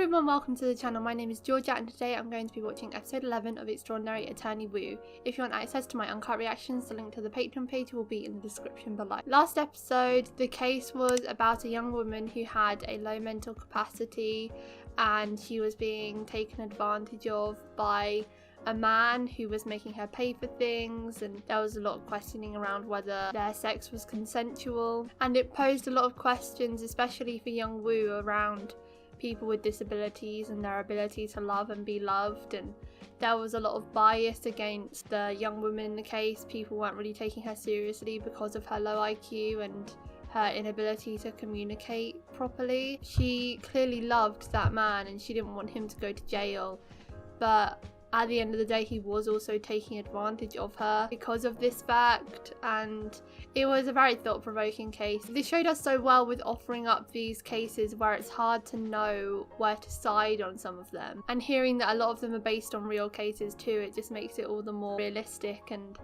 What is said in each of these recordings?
everyone, welcome to the channel. My name is Georgia and today I'm going to be watching episode 11 of Extraordinary Attorney Woo. If you want access to my uncut reactions, the link to the Patreon page will be in the description below. Last episode, the case was about a young woman who had a low mental capacity and she was being taken advantage of by a man who was making her pay for things, and there was a lot of questioning around whether their sex was consensual, and it posed a lot of questions, especially for young Woo, around people with disabilities and their ability to love and be loved. And there was a lot of bias against the young woman in the case. People weren't really taking her seriously because of her low IQ and her inability to communicate properly. She clearly loved that man and she didn't want him to go to jail, but at the end of the day he was also taking advantage of her because of this fact, and it was a very thought-provoking case. This show does so well with offering up these cases where it's hard to know where to side on some of them, and hearing that a lot of them are based on real cases too, it just makes it all the more realistic. And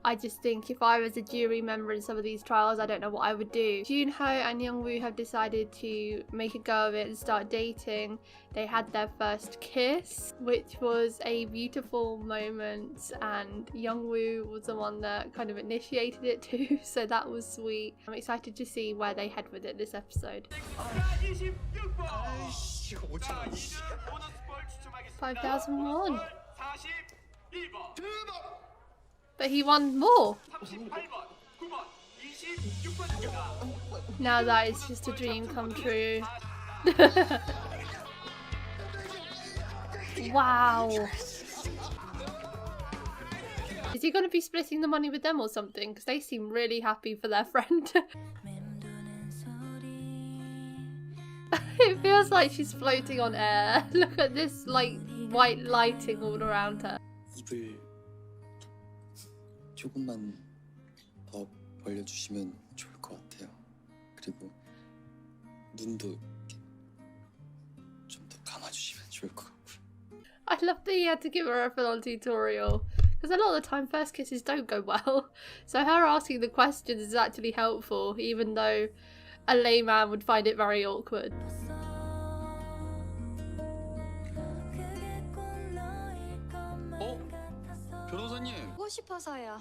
I just think if I was a jury member in some of these trials, I don't know what I would do. Jun-ho and young Woo have decided to make a go of it and start dating. They had their first kiss, which was a beautiful moment, and young Woo was the one that kind of initiated it too, so that was sweet. I'm excited to see where they head with it this episode. 5,000 won. But he won more. Now that is just a dream come true. Wow. Is he going to be splitting the money with them or something? Because they seem really happy for their friend. It feels like she's floating on air. Look at this like white lighting all around her. 조금만 더 벌려주시면 좋을 것 같아요. 그리고 눈도 좀 더 감아주시면 좋을 것 같고요. I love that he had to give her a full-on tutorial, because a lot of the time first kisses don't go well. So her asking the questions is actually helpful, even though a layman would find it very awkward. 변호사님. 보고 싶어서요.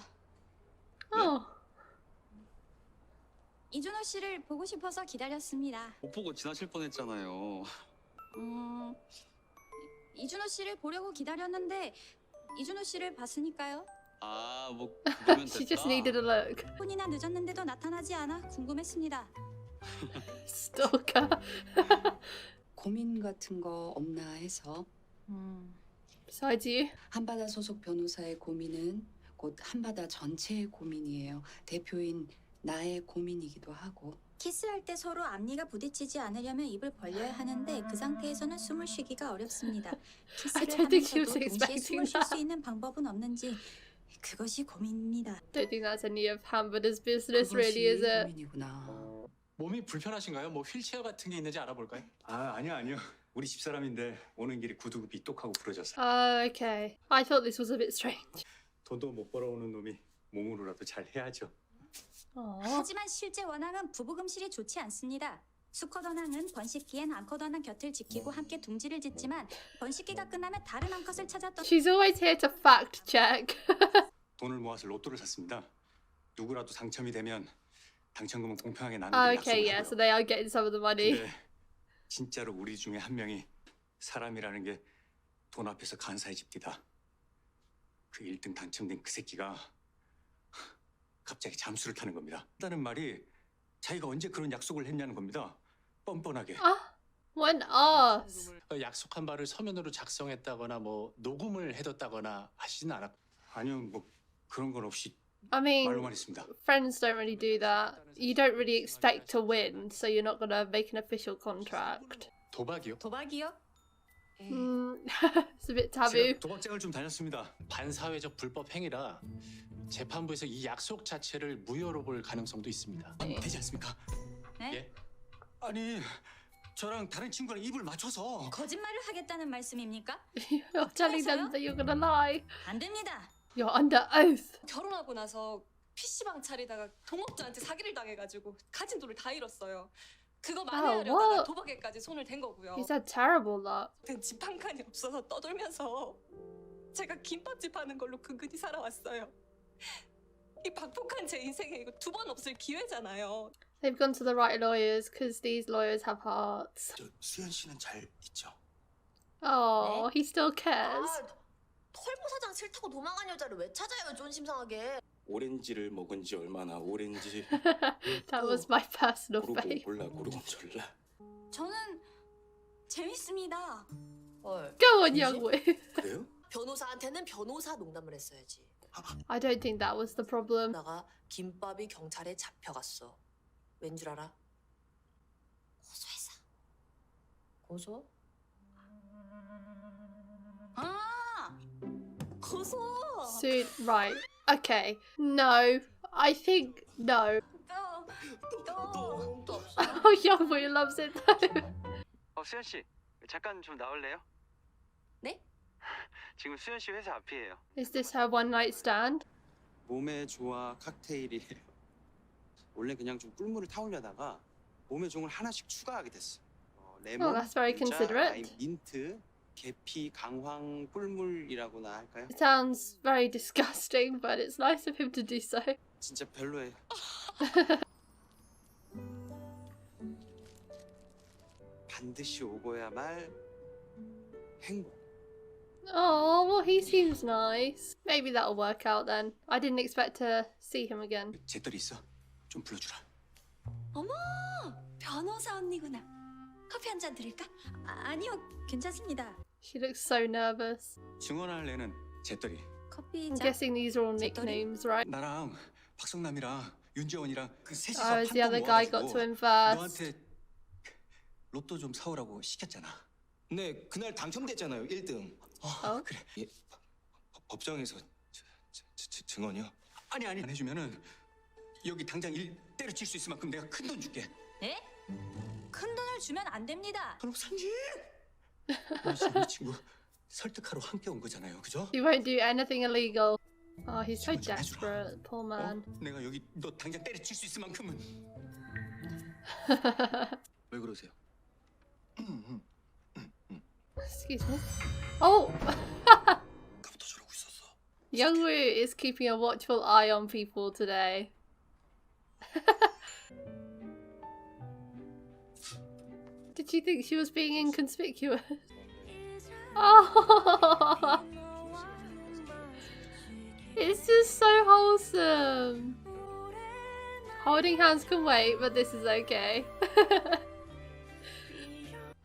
Oh. 이준호 씨를 보고 싶어서 기다렸습니다. 못 보고 지나칠 뻔했잖아요. 이준호 씨를 보려고 기다렸는데 이준호 씨를 봤으니까요. 아, 뭐 그러면 She just 됐다. needed a look. 혼이나 늦었는데도 나타나지 않아 궁금했습니다. Stalker. 고민 같은 거 없나 해서. Besides you. 한바다 소속 변호사의 고민은 곧 한바다 전체의 고민이에요. 대표인 나의 고민이기도 하고. 키스할 때 서로 앞니가 부딪히지 않으려면 입을 벌려야 하는데 그 상태에서는 숨을 쉬기가 어렵습니다. 키스를 don't think she was 하면서도 동시에 expecting 숨을 쉴 수 that. 있는 방법은 없는지 그것이 고민입니다. Don't think that's any of Hamburger's business, really, is it? 고민이구나. 몸이 불편하신가요? 뭐 휠체어 같은 게 있는지 알아볼까요? 아, 아니요. 우리 집사람인데 오는 길에 구두굽이 똑하고 부러져서. Okay. I thought this was a bit strange. 돈도 못 벌어오는 놈이 몸으로라도 잘 해야죠. Aww. 하지만 실제 원앙은 부부금실이 좋지 않습니다. 수컷 원앙은 번식기엔 암컷 원앙 곁을 지키고 함께 둥지를 짓지만 번식기가 끝나면 다른 암컷을 찾아 떠. She's always here to fact check. 돈을 모아서 로또를 샀습니다. 누구라도 당첨이 되면 당첨금은 공평하게 나누기로 Okay, yeah, so they are getting some of the money. 근데 진짜로 우리 중에 한 명이 사람이라는 게 돈 앞에서 간사해집니다. 그 1등 당첨된 그 새끼가 갑자기 잠수를 타는 겁니다. 다는 말이 자기가 언제 그런 약속을 했냐는 겁니다. 뻔뻔하게. When asked. 약속한 바를 서면으로 작성했다거나 뭐 녹음을 해뒀다거나 하시진 않았고. 아니요, 뭐 그런 건 없이 I mean, 말로만 했습니다. friends don't really do that. You don't really expect to win, so you're not gonna make an official contract. 도박이요? 도박이요? It's a bit taboo. 제가 도박장을 좀 다녔습니다. 반사회적 불법 행위라 재판부에서 이 약속 자체를 무효로 볼 가능성도 있습니다. 되지 않습니까? 네? 예? 아니, 저랑 다른 친구랑 입을 맞춰서 거짓말을 하겠다는 말씀입니까? You're telling them that you're gonna lie. 안 됩니다. You're under oath. 결혼하고 나서 PC방 차리다가 동업자한테 사기를 당해가지고 가진 돈을 다 잃었어요. 그거 what? 만회하려다가 도박에까지 손을 댄 거고요. He's had terrible luck. 집 한 칸이 없어서 떠돌면서 제가 김밥집 하는 걸로 근근히 살아왔어요. 이 박복한 제 인생에 이거 두 번 없을 기회잖아요. They've gone to the right lawyers because these lawyers have hearts. 저 수현 씨는 잘 있죠? Oh, he still cares. 털보사장 싫다고 도망간 여자를 왜 찾아요, 존심상하게. 오렌지를 먹은 지 얼마나 오렌지 That was my personal 고르고 fave. 골라 고르고 졸라. 저는 재밌습니다. 헐. Go on, 뭐지? young Woo. 그래요? 변호사한테는 변호사 농담을 했어야지. I don't think that was the problem. 나가 김밥이 경찰에 잡혀갔어. 왠 줄 알아? 고소했어. 고소? 아, 고소. Soon, right. Okay. No. I think no. 또 없어. Oh, young Woo loves it though. 수현 씨, 잠깐 좀 나올래요? 네? 지금 수현 씨 회사 앞이에요. Is this her one night stand? 몸에 좋아 칵테일이에요. 원래 그냥 좀 꿀물을 타오려다가 몸에 좋은 걸 하나씩 추가하게 됐어. 레몬, Oh, that's very 유자, considerate. 라임, 민트, 계피, 강황, 꿀물이라고나 할까요? It sounds very disgusting, but it's nice of him to do so. 진짜 별로예요. 반드시 오고야 말 행복. Oh, well, he seems nice. Maybe that'll work out then. I didn't expect to see him again. 재떨이 있어? 좀 불러주라. 어머, 변호사 언니구나. 커피 한 잔 드릴까? 아니요, 괜찮습니다. She looks so nervous. 증언할 애는 재떨이. 커피 I'm 자. guessing these are all nicknames, right? 나랑 박성남이랑 윤재원이랑 그 셋이서 Oh, as the other 판돈 guy got 모아가지고 to him first. 너한테 로또 좀 사오라고 시켰잖아. 네, 그날 당첨됐잖아요. 1등. Oh. 그래. 예, 법정에서 증언이요? 아니 안 해주면은 여기 당장 일 때려칠 수 있을 만큼 내가 큰 돈 줄게. 네? 큰 돈을 주면 안 됩니다. 변호사님. 우리 친구 설득하러 함께 온 거잖아요, 그죠? He won't do anything illegal. Oh, he's so 좀 해주라. desperate. Poor man. 내가 여기 너 당장 때려칠 수 있을 만큼은. 왜 그러세요? Excuse me. Oh! 아까부터 저러고 있었어. Young Woo is keeping a watchful eye on people today. Did you think she was being inconspicuous? Oh! It's just so wholesome. Holding hands can wait, but this is okay.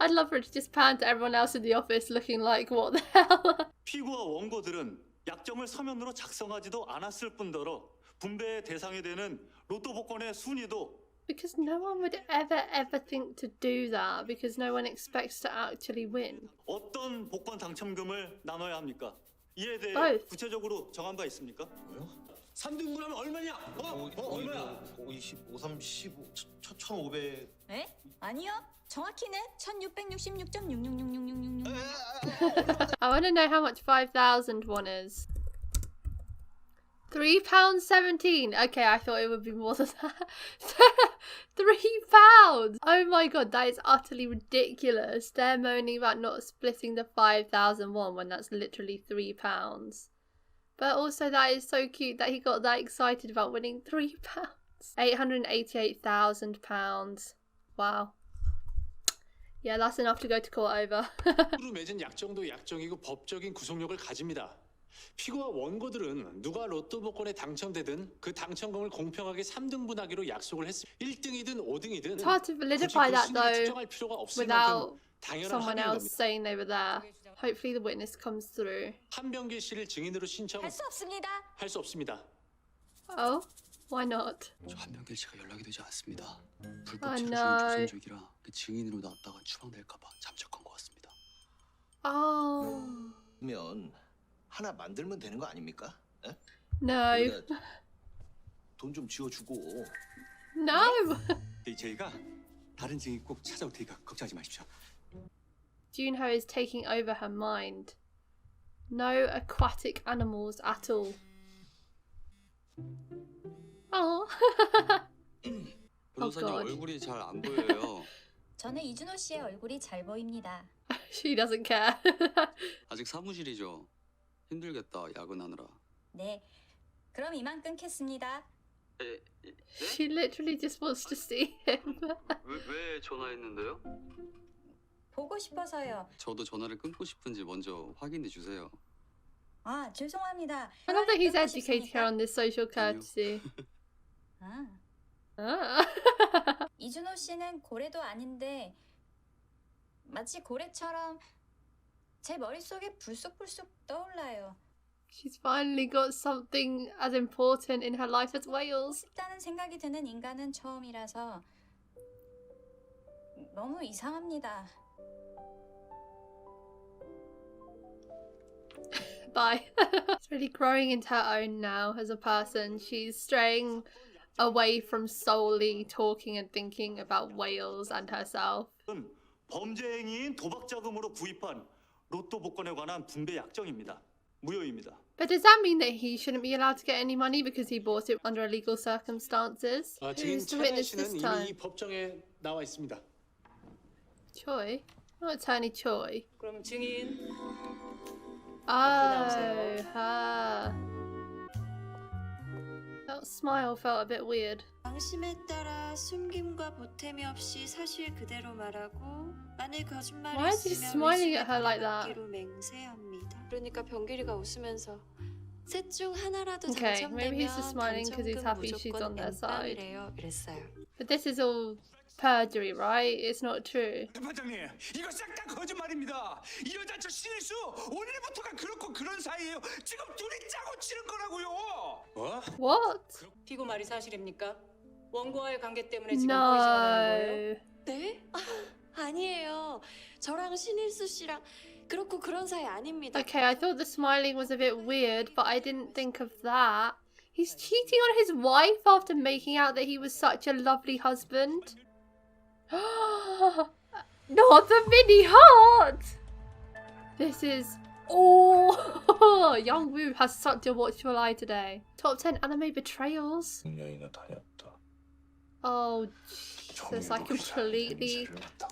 I'd love for it to just pan to everyone else in the office looking like, what the hell? 피고와 원고들은 약점을 서면으로 작성하지도 않았을 뿐더러 분배의 대상이 되는 로또 복권의 순위도 Because no one would ever think to do that because no one expects to actually win. 어떤 복권 당첨금을 나눠야 합니까? 이에 대해 Both. 구체적으로 정한 바 있습니까? 뭐요? 3등분하면 얼마냐? 얼마야? 25, 3, 15, 1,500. 에? 아니요. 정확히는 1666.666666. I want to know how much 5,000 won is. £3.17. Okay, I thought it would be more than that. £3. Oh my god, that is utterly ridiculous. They're moaning about not splitting the 5,001 when that's literally £3. But also that is so cute that he got that excited about winning £3. £888,000. Wow. Yeah, that's enough to go to court over. 로 맺은 약정도 약정이고 법적인 구속력을 가집니다. 피고와 원고들은 누가 로또 복권에 당첨되든 그 당첨금을 공평하게 3등분하기로 약속을 했습니다. 1등이든 5등이든 It's hard to validify that though 측정할 필요가 없을 without 만큼 당연한 someone 합의인 else 겁니다. saying they were there. Hopefully the witness comes through. 한병길 씨를 증인으로 신청할 할 수 없습니다. 수 없습니다. Oh? Why not? 저 한병길 씨가 연락이 되지 않습니다. 불법 I 체류 know. 조선 중이라 그 증인으로 나왔다가 추방될까봐 잠적한 것 같습니다. Oh. 면 하나 만들면 되는 거 아닙니까? 에? No. 돈 좀 지어주고. No! 저희가 다른 증인 꼭 찾아올 테니까 걱정하지 마십시오. Jun-ho is taking over her mind. No aquatic animals at all. Oh. 변호사님 God. 얼굴이 잘 안 보여요. 저는 이준호 씨의 얼굴이 잘 보입니다. She doesn't care. 아직 사무실이죠. 힘들겠다 야근하느라. 네, 그럼 이만 끊겠습니다. 네? She literally just wants to see him. 왜 전화했는데요? 보고 싶어서요. 저도 전화를 끊고 싶은지 먼저 확인해 주세요. 아, 죄송합니다. I love that he's 끊고 educated her 싶습니까? on this social courtesy. 아, Ah. 이준호 씨는 고래도 아닌데 마치 고래처럼 제 머릿속에 불쑥불쑥 떠올라요. She's finally got something as important in her life as whales. 싶다는 생각이 드는 인간은 처음이라서 너무 이상합니다. Bye. She's really growing into her own now as a person. She's straying away from solely talking and thinking about whales and herself. 범죄 행위인 도박 자금으로 구입한 로또 복권에 관한 분배 약정입니다. 무효입니다. But does that mean that he shouldn't be allowed to get any money because he bought it under illegal circumstances? 증인 Who's the 차현 witness 씨는 this 이미 이 time? 법정에 나와 있습니다. Choi? Not Attorney Choi. 그럼 증인 Oh, her. That smile felt a bit weird. 양심에 따라 숨김과 보탬이 없이 사실 그대로 말하고 만일 거짓말이 Why is he 있으면 smiling 의심에 at her like that? 받기로 맹세합니다. 그러니까 병길이가 웃으면서 셋 중 하나라도 Okay, maybe he's just 당첨되면 smiling because he's 당첨금 happy she's on 무조건 their side. 엠빵이래요. 이랬어요. But this is all perjury, right? It's not true. 반장님, 이거 싹 다 거짓말입니다. 이 여자 저 신일수 오늘부터가 그렇고 그런 사이예요. 지금 둘이 짜고 치는 거라고요. 뭐? What? 피고 말이 사실입니까? 원고와의 관계 때문에 지금 포위정하는 거예요? No. 네? 아니에요. 저랑 신일수 씨랑 그렇고 그런 사이 아닙니다. Okay, I thought the smiling was a bit weird, but I didn't think of that. He's cheating on his wife after making out that he was such a lovely husband. Not the mini heart! This is... Oh! Young Woo has such a watchful eye today. Top 10 anime betrayals. Oh, Jesus, I completely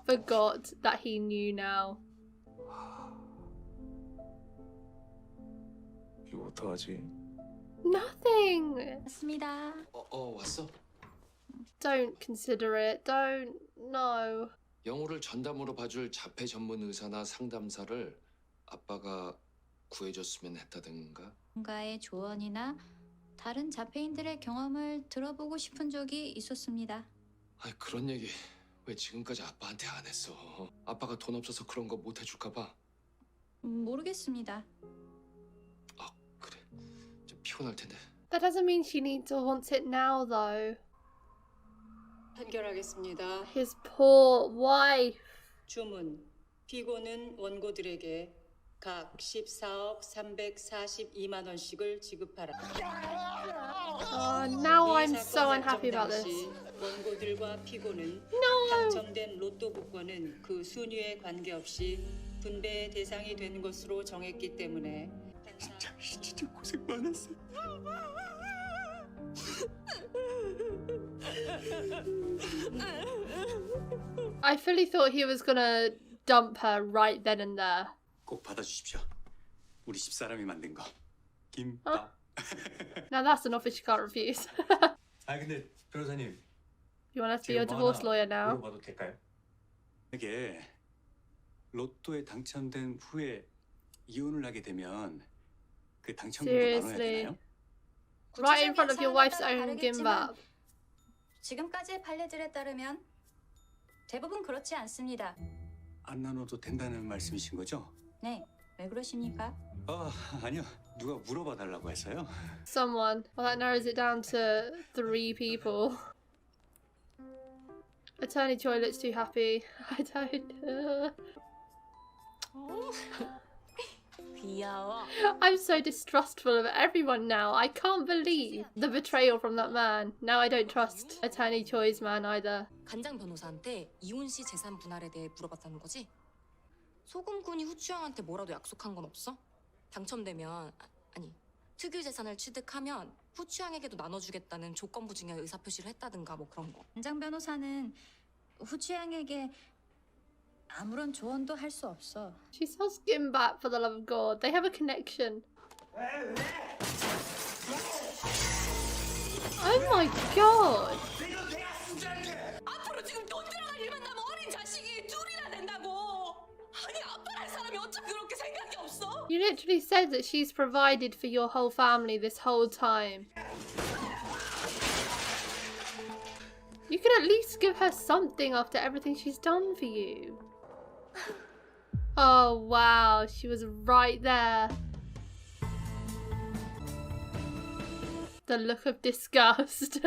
forgot that he knew now. 이거 어떡하지? Nothing! 맞습니다. 왔어? Don't consider it. Don't. No. 영우를 전담으로 봐줄 자폐 전문 의사나 상담사를 아빠가 구해줬으면 했다든가. 누군가의 조언이나 다른 자폐인들의 경험을 들어보고 싶은 적이 있었습니다. 아이 그런 얘기 왜 지금까지 아빠한테 안 했어? 아빠가 돈 없어서 그런 거 못 해줄까 봐. 모르겠습니다. 그래. 좀 피곤할 텐데. That doesn't mean she needs or wants it now, though. 판결하겠습니다. His poor wife. 주문. 피고는 원고들에게 각 14억 342만 원씩을 지급하라. Now I'm so unhappy about this. 원고들과 피고는 No. 당첨된 로또 복권은 그 순위에 관계없이 분배의 대상이 되는 것으로 정했기 때문에 진짜 고생 많았어. I fully thought he was gonna dump her right then and there. 꼭 받아주십시오. 우리 집사람이 만든 거. 김밥. Now that's an offer she can't refuse. 아 근데 변호사님. You want us to be your divorce lawyer now? 물어봐도 될까요? 이게 로또에 당첨된 후에 이혼을 하게 되면 그 당첨금도 나눠야 Seriously. 되나요? Right in front of your wife's 사안에 따라 own 다르겠지만 gimbap. 지금까지의 판례들에 따르면 대부분 그렇지 않습니다. 안 나눠도 된다는 말씀이신 거죠? 네, 왜 그러십니까? 아니요. 누가 물어봐 달라고 해서요. Someone. Well, that narrows it down to 3 people. Attorney Choi looks too happy. I don't. 귀여워. I'm so distrustful of everyone now. I can't believe the betrayal from that man. Now I don't trust Attorney Choi's man either. 간장 변호사한테 이혼 시 재산 분할에 대해 물어봤다는 거지? 소금꾼이 후추양한테 뭐라도 약속한 건 없어? 당첨되면 아니 특유 재산을 취득하면 후추양에게도 나눠주겠다는 조건부 중에 의사표시를 했다든가 뭐 그런 거. 관장 변호사는 후추양에게 아무런 조언도 할 수 없어. She sells skin back for the love of God. They have a connection. Oh my God. 앞으로 지금 돈 들어갈 일만 나면 어린 자식이 둘이나 된다고. 아니 아빠랄 사람이 어쩜 그렇게 생각이 없어? You literally said that she's provided for your whole family this whole time. You could at least give her something after everything she's done for you. Oh wow, she was right there. The look of disgust.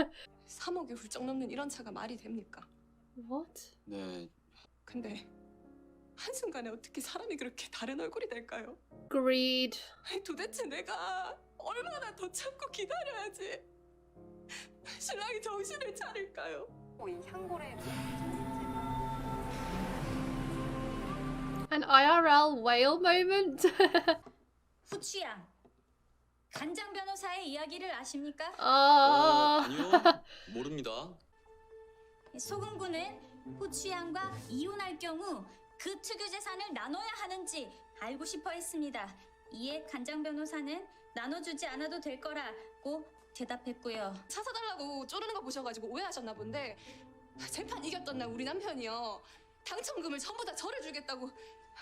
3억이 훌쩍 넘는 이런 차가 말이 됩니까? What? 네, 근데 한순간에 어떻게 사람이 그렇게 다른 얼굴이 될까요? Greed. 아니, 도대체 내가 얼마나 더 참고 기다려야지 신랑이 정신을 차릴까요? 이 향고래 An IRL whale moment? 후추양, 간장 변호사의 이야기를 아십니까? 아니요, 모릅니다. 소금군은 후추양과 이혼할 경우 그 특유 재산을 나눠야 하는지 알고 싶어 했습니다. 이에 간장 변호사는 나눠주지 않아도 될 거라고 대답했고요. 차 사달라고 쪼르는 거 보셔가지고 오해하셨나 본데 재판 이겼던 날 우리 남편이요 당첨금을 전부 다 저를 주겠다고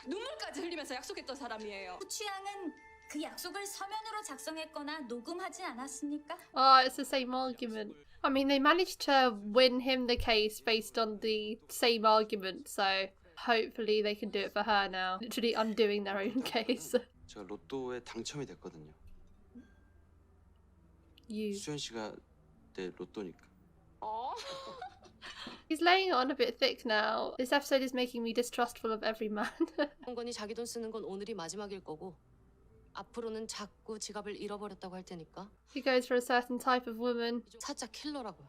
눈물까지 흘리면서 약속했던 사람이에요. 후추양은 그 약속을 서면으로 작성했거나 녹음하지 않았습니까? Oh, it's the same argument. I mean, they managed to win him the case based on the same argument, so hopefully they can do it for her now. Literally undoing their own case. 제가 로또에 당첨이 됐거든요. You. 수현 씨가 내 로또니까. He's laying it on a bit thick now. This episode is making me distrustful of every man. 건이 자기 돈 쓰는 건 오늘이 마지막일 거고 앞으로는 자꾸 지갑을 잃어버렸다고 할 테니까. He goes for a certain type of woman. 사자 킬러라고요.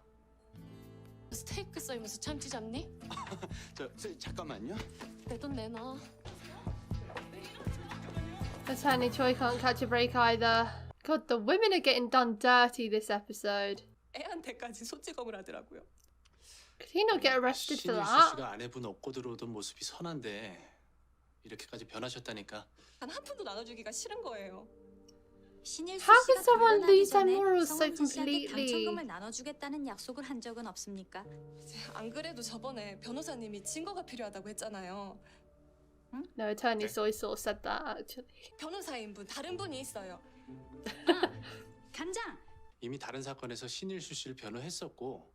스테이크 썰면서 참치 잡니? 잠깐만요. 내 돈 내놔. Attorney Choi can't catch a break either. God, the women are getting done dirty this episode. 애한테까지 소지검을 하더라고요. Could he not get arrested for 신일수 that? 씨가 아내분 업고 들어오던 모습이 선한데 이렇게까지 변하셨다니까. 단 한 푼도 나눠주기가 싫은 거예요. 신일수 How can 씨가 someone 결혼하기 lose their 전에 morals so 성원진 씨한테 completely? 당첨금을 나눠주겠다는 약속을 한 적은 없습니까? 안 그래도 저번에 변호사님이 증거가 필요하다고 했잖아요. No, Attorney Choi sort of said that actually. 변호사인 분 다른 분이 있어요. 간장! 이미 다른 사건에서 신일수 씨를 변호했었고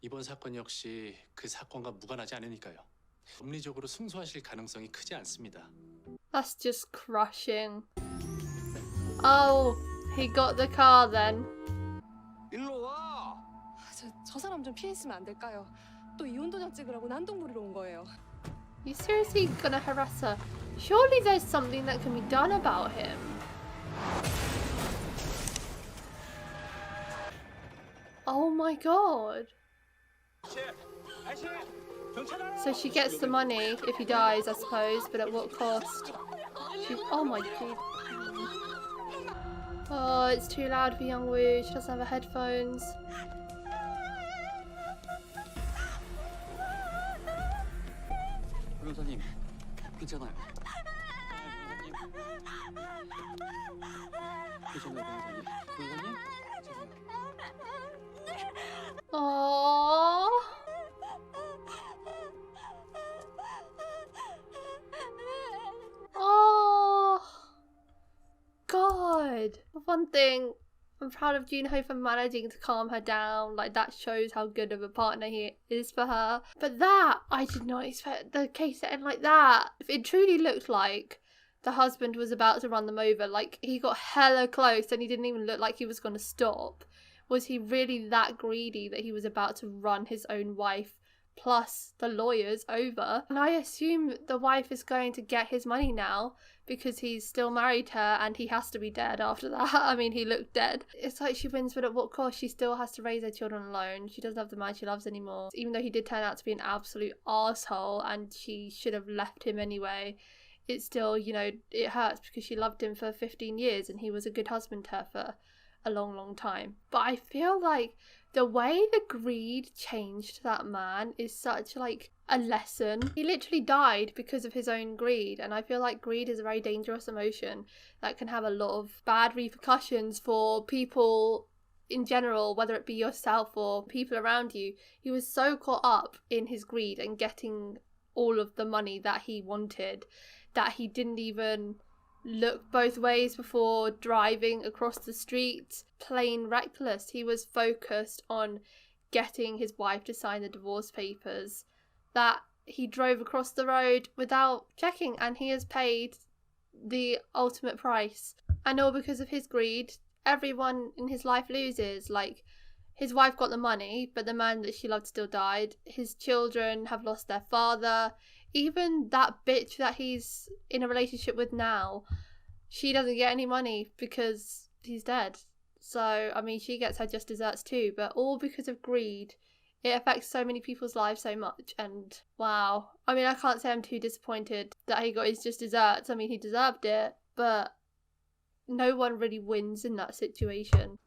이번 사건 역시 그 사건과 무관하지 않으니까요. 법리적으로 승소하실 가능성이 크지 않습니다. That's just crushing. Oh, he got the car then. 일로 와. 저 사람 좀 피했으면 안 될까요? 또 이혼 도장 찍으라고 난동 부리러 온 거예요. You seriously gonna harass her? Surely there's something that can be done about him. Oh my god. So she gets the money if he dies, I suppose, but at what cost? Oh my god. Oh, it's too loud for young Woo. She doesn't have her headphones. 변호사님, 괜찮아요. 변호사님. 변호사님? Aww. Oh. God. One thing, I'm proud of Jun-ho for managing to calm her down. Like, that shows how good of a partner he is for her. But that, I did not expect the case to end like that. It truly looked like the husband was about to run them over. Like, he got hella close and he didn't even look like he was going to stop. Was he really that greedy that he was about to run his own wife plus the lawyers over? And I assume the wife is going to get his money now because he's still married to her and he has to be dead after that. I mean, he looked dead. It's like she wins, but at what cost? She still has to raise her children alone. She doesn't have the man she loves anymore. Even though he did turn out to be an absolute arsehole and she should have left him anyway, it's still, you know, it hurts because she loved him for 15 years and he was a good husband to her for a long time. But I feel like the way the greed changed that man is such like a lesson. He literally died because of his own greed, and I feel like greed is a very dangerous emotion that can have a lot of bad repercussions for people in general, whether it be yourself or people around you. He was so caught up in his greed and getting all of the money that he wanted that he didn't even look both ways before driving across the street. Plain reckless. He was focused on getting his wife to sign the divorce papers, that he drove across the road without checking, and he has paid the ultimate price. And all because of his greed. Everyone in his life loses. Like, his wife got the money, but the man that she loved still died. His children have lost their father. Even that bitch that he's in a relationship with now, she doesn't get any money because he's dead. So, I mean, she gets her just desserts too, but all because of greed. It affects so many people's lives so much, and wow. I mean, I can't say I'm too disappointed that he got his just desserts. I mean, he deserved it, but no one really wins in that situation.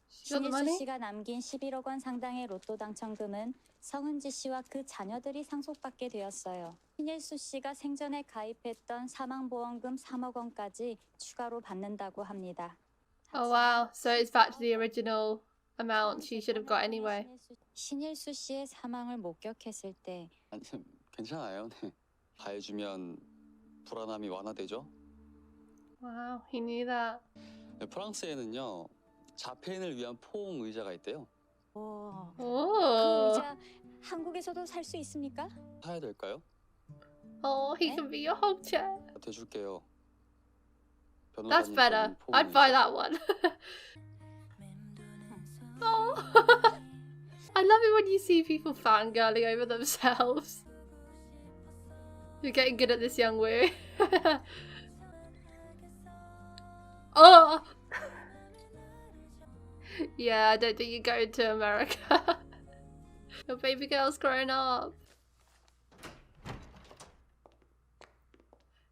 She got the money? 신일수 씨가 남긴 11억 원 상당의 로또 당첨금은 성은지 씨와 그 자녀들이 상속받게 되었어요. 신일수 씨가 생전에 가입했던 사망보험금 3억 원까지 추가로 받는다고 합니다. Oh wow, so it's back to the original amount she should have got anyway. 신일수 씨의 사망을 목격했을 때 아니, 괜찮아요. 네. 다 해주면 불안함이 완화되죠. Wow, he knew that. 네, 프랑스에는요, 자폐인을 위한 포옹 의자가 있대요. 그 Oh, 의자 한국에서도 살 수 있습니까? 사야 될까요? oh, he can be your whole chair. 대줄게요. That's 변호사님 better. 거는 포옹 I'd buy 의자. that one. Oh, I love it when you see people fangirling over themselves. You're getting good at this, young Woo. Oh! Yeah, I don't think you're going to America. Your baby girl's grown up.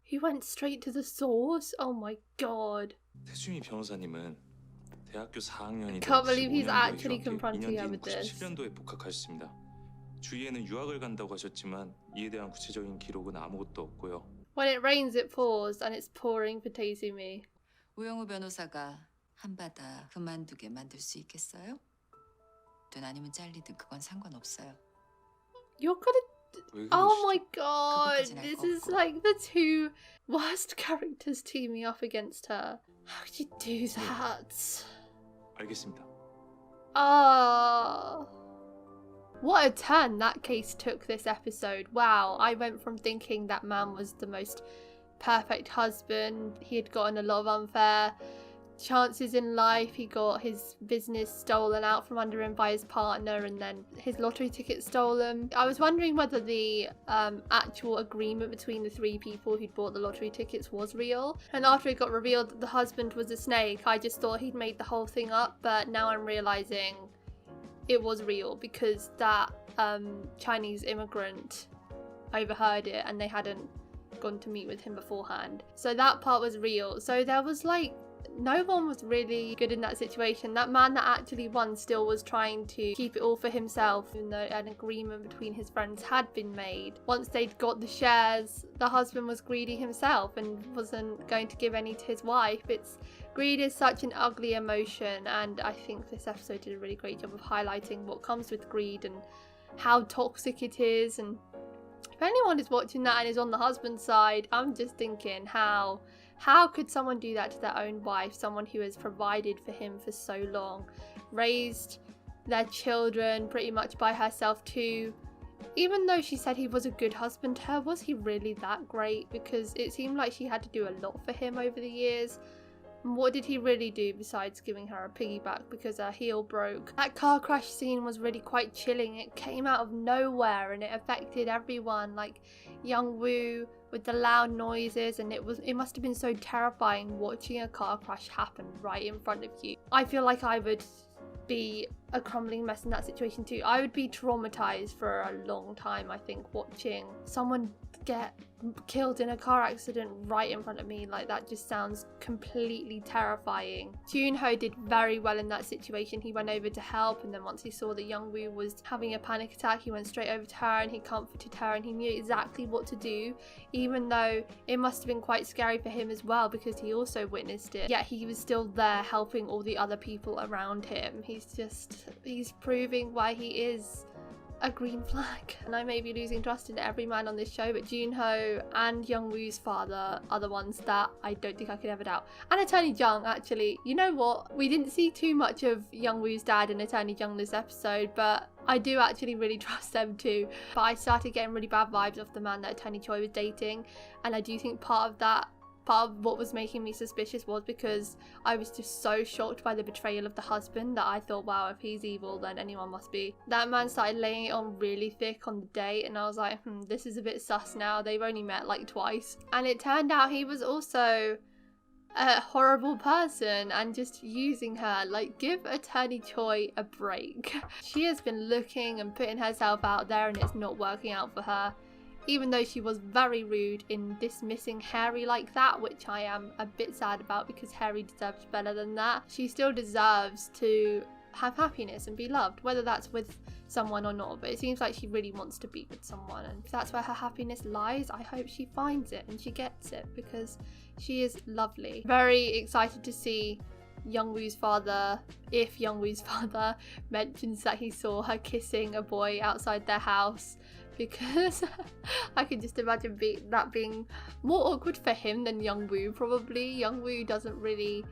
He went straight to the source? Oh my god. 태수미 변호사님은 대학교 4학년이 Can't believe he's actually confronting her with this. 97년도에 복학하셨습니다. 주위에는 유학을 간다고 하셨지만 이에 대한 구체적인 기록은 아무것도 없고요. When it rains, it pours, and it's pouring for Taizumi. 우영우 변호사가 한바다 그만두게 만들 수 있겠어요? 든 아니면 잘리든 그건 상관없어요. You're gonna... Oh my god, this is like the two worst characters teaming up against her. How could you do that? 알겠습니다. Oh. What a turn that case took this episode. Wow, I went from thinking that man was the most perfect husband. He had gotten a lot of unfair chances in life. He got his business stolen out from under him by his partner, and then his lottery ticket stolen. I was wondering whether the actual agreement between the three people who'd bought the lottery tickets was real. And after it got revealed that the husband was a snake, I just thought he'd made the whole thing up, but now I'm realizing it was real because that Chinese immigrant overheard it and they hadn't gone to meet with him beforehand. So that part was real. So there was like, no one was really good in that situation. That man that actually won still was trying to keep it all for himself, even though an agreement between his friends had been made. Once they'd got the shares, the husband was greedy himself and wasn't going to give any to his wife. Greed is such an ugly emotion, and I think this episode did a really great job of highlighting what comes with greed and how toxic it is. And if anyone is watching that and is on the husband's side, I'm just thinking, how could someone do that to their own wife, someone who has provided for him for so long, raised their children pretty much by herself too? Even though she said he was a good husband to her, was he really that great? Because it seemed like she had to do a lot for him over the years. And what did he really do besides giving her a piggyback because her heel broke? That car crash scene was really quite chilling. It came out of nowhere and it affected everyone, like young Woo with the loud noises, and it must have been so terrifying watching a car crash happen right in front of you. I feel like I would be a crumbling mess in that situation too. I would be traumatized for a long time, I think, watching someone get killed in a car accident right in front of me. Like, that just sounds completely terrifying. Jun-ho did very well in that situation. He went over to help, and then once he saw that Young-woo was having a panic attack, he went straight over to her and he comforted her, and he knew exactly what to do, even though it must have been quite scary for him as well because he also witnessed it. Yet he was still there helping all the other people around him. He's proving why he is a green flag. And I may be losing trust in every man on this show, but Jun-ho and Young-woo's father are the ones that I don't think I could ever doubt. And Attorney Jung, actually. You know what? We didn't see too much of Young-woo's dad and Attorney Jung this episode, but I do actually really trust them too. But I started getting really bad vibes off the man that Attorney Choi was dating, and I do think part of what was making me suspicious was because I was just so shocked by the betrayal of the husband that I thought, wow, if he's evil, then anyone must be. That man started laying it on really thick on the date, and I was like, this is a bit sus now. They've only met like twice. And it turned out he was also a horrible person and just using her. Like, give Attorney Choi a break. She has been looking and putting herself out there, and it's not working out for her. Even though she was very rude in dismissing Harry like that, which I am a bit sad about because Harry deserves better than that, she still deserves to have happiness and be loved, whether that's with someone or not. But it seems like she really wants to be with someone, and if that's where her happiness lies, I hope she finds it and she gets it because she is lovely. Very excited to see Young-woo's father, if Young-woo's father mentions that he saw her kissing a boy outside their house, because I can just imagine that being more awkward for him than Young-woo probably. Young-woo doesn't really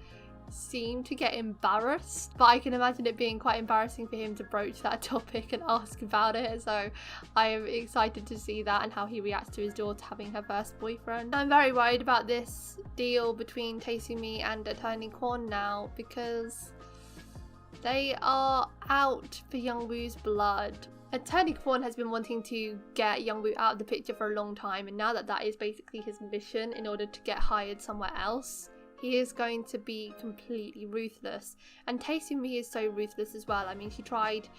seem to get embarrassed, but I can imagine it being quite embarrassing for him to broach that topic and ask about it. So I am excited to see that and how he reacts to his daughter having her first boyfriend. I'm very worried about this deal between Tae-soo-mi and Attorney Kwon now because they are out for Young-woo's blood. Attorney Kwon has been wanting to get Young-woo out of the picture for a long time, and now that that is basically his mission in order to get hired somewhere else, he is going to be completely ruthless. And Tae-soo-mi is so ruthless as well. I mean, she tried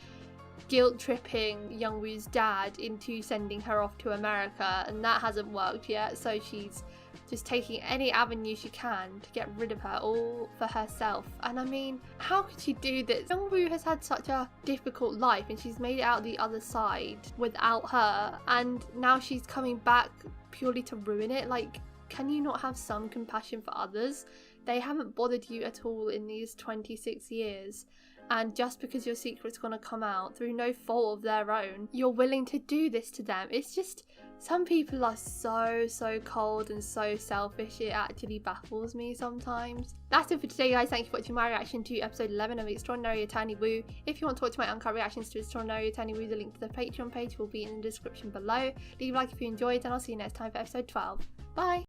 guilt-tripping Young-woo's dad into sending her off to America, and that hasn't worked yet, so she's just taking any avenue she can to get rid of her, all for herself. And I mean, how could she do this? Young-woo has had such a difficult life and she's made it out the other side without her, and now she's coming back purely to ruin it. Like, can you not have some compassion for others? They haven't bothered you at all in these 26 years. And just because your secret's gonna come out through no fault of their own, you're willing to do this to them. It's just, some people are so cold and so selfish, it actually baffles me sometimes. That's it for today, guys. Thank you for watching my reaction to episode 11 of Extraordinary Attorney Woo. If you want to watch my uncut reactions to Extraordinary Attorney Woo, the link to the Patreon page will be in the description below. Leave a like if you enjoyed, and I'll see you next time for episode 12. Bye!